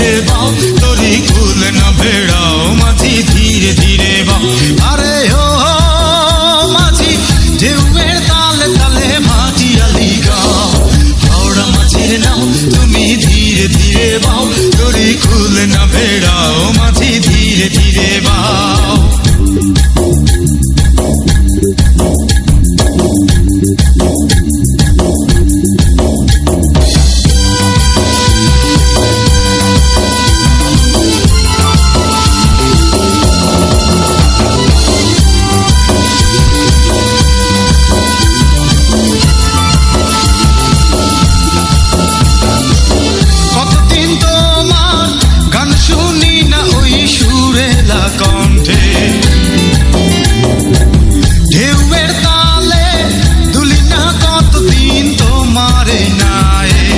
ধীরে বাও, তরি কুল না ভেড়াও মাঝি ধীরে ধীরে বাও। আরে ও মাঝি ঢেউয়ের তালে তালে ভাটিয়ালি গাও, হাওড়া মাঝির নাও তুমি ধীরে ধীরে বাও, তরি কুল না ভেড়াও মাঝি ধীরে ধীরে বাও। কণ্ঠে ঢেউয়ের তালে দুলি না কতদিন তোমার নায়ে,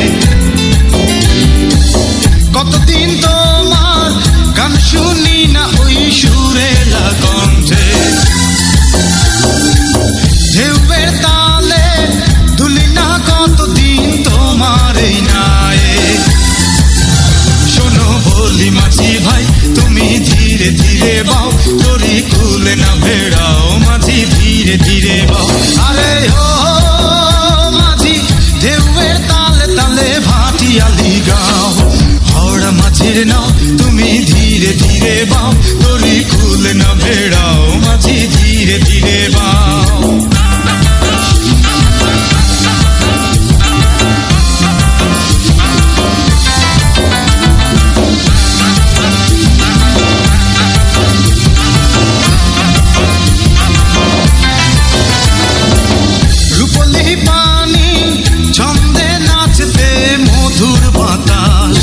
কতদিন তোমার গান শুনি না ওই সুরেলা কণ্ঠে। ঢেউয়ের তালে দুলি না কতদিন তোমার নায়ে। শোনো বলি মাঝি ভাই তুমি ধীরে ধীরে বাও, তরি কুল না ভেড়াও মাঝি ধীরে ধীরে বাও। আরে ও মাঝি ঢেউয়ের তালে তালে ভাটিয়ালি গাও, হাওড়া মাঝির নাও তুমি ধীরে ধীরে বাও, তরি কুল না ভেড়াও মাঝি ধীরে ধীরে বাও। পানি ছন্দে নাচতে মধুর বাতাস,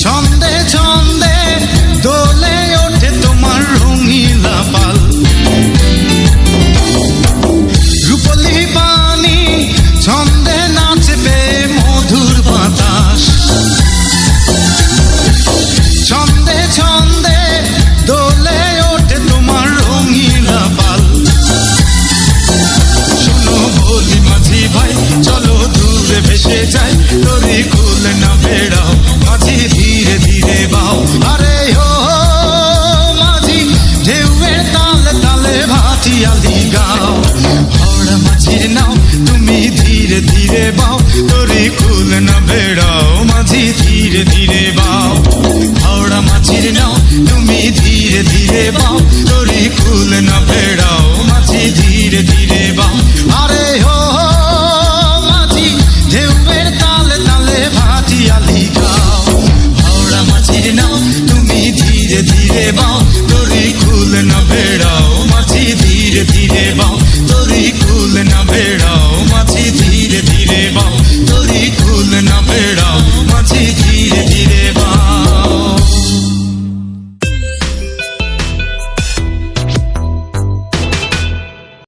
ছন্দে ছন্দে দোলে ওঠে তোমার রঙিলা পাল। রূপলি পানি ছন্দে নাচবে মধুর বাতাস, ছন্দে ছন্দে দোলে ওঠে তোমার রঙিলা পাল। বলি মাঝি ভাই চলো দূরে ভেসে যাই, তরি কুল না ভেড়াও মাঝি ধীরে ধীরে বাও। আরে ও মাঝি ঢেউয়ের তালে তালে ভাটিয়ালি গাও, হাওড়া মাঝির নাও তুমি ধীরে ধীরে বাও, তরি কুল না ভেড়াও মাঝি ধীরে ধীরে বাও। হাওড়া মাঝির নাও তুমি ধীরে ধীরে বাও, তরি কুল না ভেড়াও মাঝি ধীরে ধীরে বাও। আরে